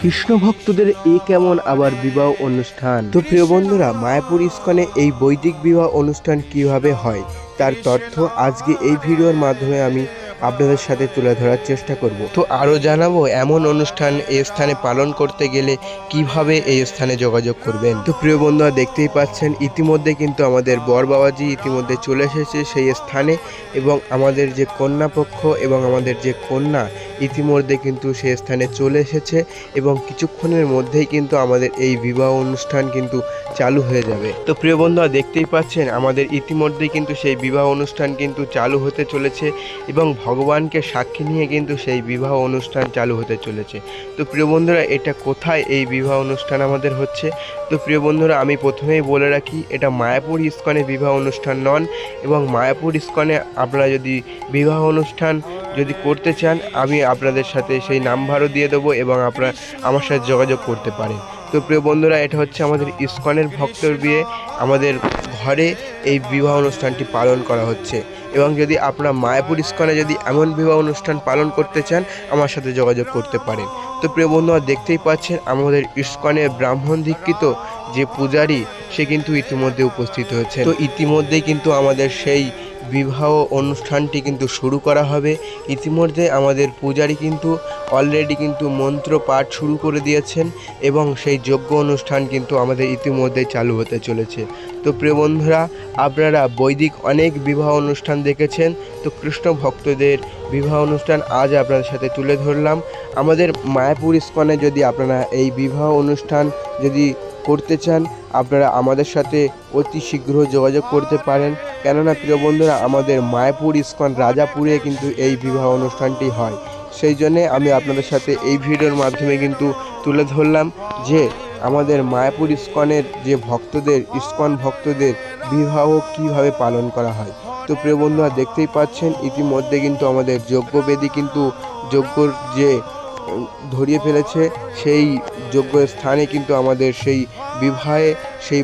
কৃষ্ণ ভক্তদের এ কেমন আবার বিবাহ অনুষ্ঠান। তো প্রিয় বন্ধুরা, মায়াপুর ইস্কনে এই বৈদিক বিবাহ অনুষ্ঠান কিভাবে হয় তার তথ্য আজকে এই ভিডিওর মাধ্যমে আমি আপনাদের সাথে তুলে ধরার চেষ্টা করব। তো আরও জানাবো এমন অনুষ্ঠান এই স্থানে পালন করতে গেলে কিভাবে এই স্থানে যোগাযোগ করবেন। তো প্রিয় বন্ধুরা, দেখতেই পাচ্ছেন ইতিমধ্যে কিন্তু আমাদের বর বাবাজি ইতিমধ্যে চলে এসেছে সেই স্থানে, এবং আমাদের যে কন্যা পক্ষ এবং আমাদের যে কন্যা ইতিমধ্যে কিন্তু সেই স্থানে চলে এসেছে, এবং কিছুক্ষণের মধ্যেই কিন্তু আমাদের এই বিবাহ অনুষ্ঠান কিন্তু চালু হয়ে যাবে। তো প্রিয় বন্ধুরা, দেখতেই পাচ্ছেন আমাদের ইতিমধ্যেই কিন্তু সেই বিবাহ অনুষ্ঠান কিন্তু চালু হতে চলেছে, এবং ভগবানকে সাক্ষী নিয়ে কিন্তু সেই বিবাহ অনুষ্ঠান চালু হতে চলেছে। তো প্রিয় বন্ধুরা, এটা কোথায় এই বিবাহ অনুষ্ঠান আমাদের হচ্ছে? তো প্রিয় বন্ধুরা, আমি প্রথমেই বলে রাখি, এটা মায়াপুর ইস্কনে বিবাহ অনুষ্ঠান নন, এবং মায়াপুর ইস্কনে আপনারা যদি বিবাহ অনুষ্ঠান যদি করতে চান, আমি আপনাদের সাথে সেই নাম্বারও দিয়ে দেবো, এবং আপনারা আমার সাথে যোগাযোগ করতে পারেন। তো প্রিয় বন্ধুরা, এটা হচ্ছে আমাদের ইস্কনের ভক্তর বিয়ে, আমাদের ঘরে এই বিবাহ অনুষ্ঠানটি পালন করা হচ্ছে। এবং যদি আপনারা মায়াপুর ইস্কনে যদি এমন বিবাহ অনুষ্ঠান পালন করতে চান, আমার সাথে যোগাযোগ করতে পারেন। তো প্রিয় বন্ধুরা, দেখতেই পাচ্ছেন আমাদের ইস্কনের ব্রাহ্মণ দীক্ষিত যে পূজারী, সে কিন্তু ইতিমধ্যে উপস্থিত হয়েছে। তো ইতিমধ্যেই কিন্তু আমাদের সেই বিবাহ অনুষ্ঠানটি কিন্তু শুরু করা হবে। ইতিমধ্যে আমাদের পূজারী কিন্তু অলরেডি কিন্তু মন্ত্র পাঠ শুরু করে দিয়েছেন, এবং সেই যজ্ঞ অনুষ্ঠান কিন্তু আমাদের ইতিমধ্যে চালু হতে চলেছে। তো প্রিয় বন্ধুরা, আপনারা বৈদিক অনেক বিবাহ অনুষ্ঠান দেখেছেন, তো কৃষ্ণ ভক্তদের বিবাহ অনুষ্ঠান আজ আপনাদের সাথে তুলে ধরলাম। আমাদের মায়াপুর ইস্কনে যদি আপনারা এই বিবাহ অনুষ্ঠান যদি করতে চান, আপনারা আমাদের সাথে অতি শীঘ্র যোগাযোগ করতে পারেন। কেননা প্রিয় বন্ধুরা, আমাদের মায়াপুর ইস্কন রাজাপুরে কিন্তু এই বিবাহ অনুষ্ঠানটি হয়। সেই জন্যে আমি আপনাদের সাথে এই ভিডিওর মাধ্যমে কিন্তু তুলে ধরলাম যে আমাদের মায়াপুর ইস্কনের যে ভক্তদের, ইস্কন ভক্তদের বিবাহ কিভাবে পালন করা হয়। তো প্রিয় বন্ধুরা, দেখতেই পাচ্ছেন ইতিমধ্যে কিন্তু আমাদের যজ্ঞবেদী কিন্তু যজ্ঞর যে ধরিয়ে ফেলেছে, সেই যজ্ঞ স্থানে কিন্তু আমাদের সেই বিবাহে সেই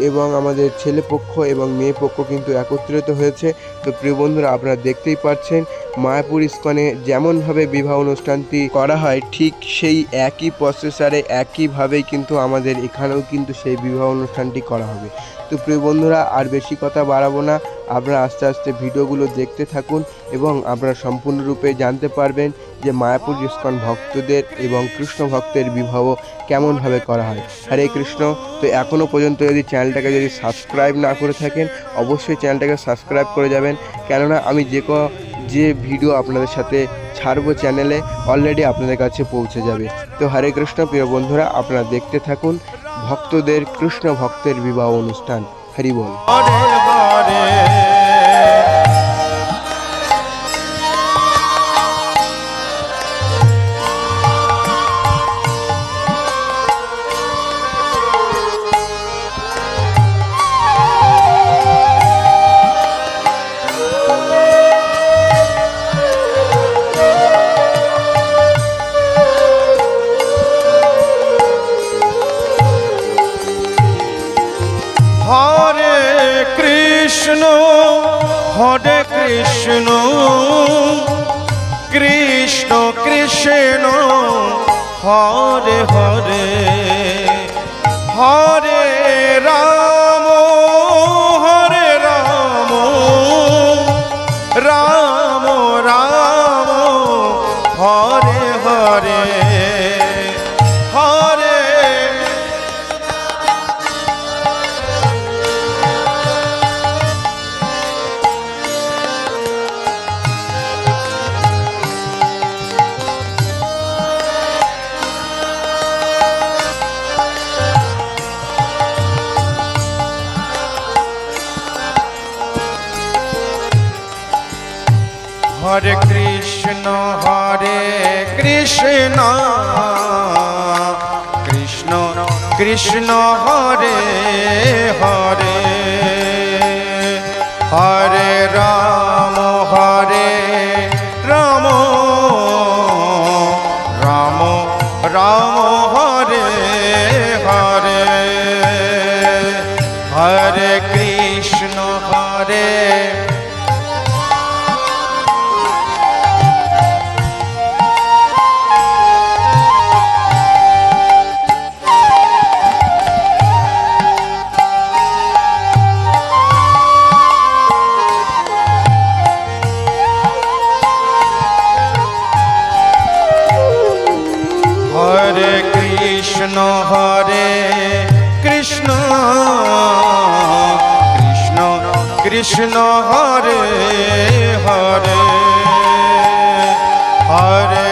এবং আমাদের ছেলে পক্ষ এবং মেয়ে পক্ষ কিন্তু একত্রিত হয়েছে। তো প্রিয় বন্ধুরা, আপনারা দেখতেই পাচ্ছেন মায়াপুর ইস্কনে যেমনভাবে বিবাহ অনুষ্ঠানটি করা হয়, ঠিক সেই একই প্রসেসারে একইভাবেই কিন্তু আমাদের এখানেও কিন্তু সেই বিবাহ অনুষ্ঠানটি করা হবে। তো প্রিয় বন্ধুরা, আর বেশি কথা বাড়াবো না, আপনারা আস্তে আস্তে ভিডিওগুলো দেখতে থাকুন, এবং আপনারা সম্পূর্ণরূপে জানতে পারবেন যে মায়াপুর ইস্কন ভক্তদের এবং কৃষ্ণ ভক্তের বিবাহ কেমনভাবে করা হয়। হরে কৃষ্ণ। তো এখনও পর্যন্ত যদি চ্যানেলটাকে যদি সাবস্ক্রাইব না করে থাকেন, অবশ্যই চ্যানেলটাকে সাবস্ক্রাইব করে যাবেন, কেননা আমি যে ভিডিও আপনাদের সাথে ছাড়বো চ্যানেলে অলরেডি আপনাদের কাছে পৌঁছে যাবে। তো হরে কৃষ্ণ। প্রিয় বন্ধুরা, আপনারা দেখতে থাকুন ভক্তদের কৃষ্ণ ভক্তের বিবাহ অনুষ্ঠান। হরি বল। হরে কৃষ্ণ কৃষ্ণ কৃষ্ণ হরে হরে হরে রাম রাম রাম হরে হরে হরে হরে কৃষ্ণ কৃষ্ণ কৃষ্ণ হরে হরে হরে রাম রাম রাম হরে হরে হরে কৃষ্ণ হরে কৃষ্ণ হরে কৃষ্ণ কৃষ্ণ কৃষ্ণ হরে হরে হরে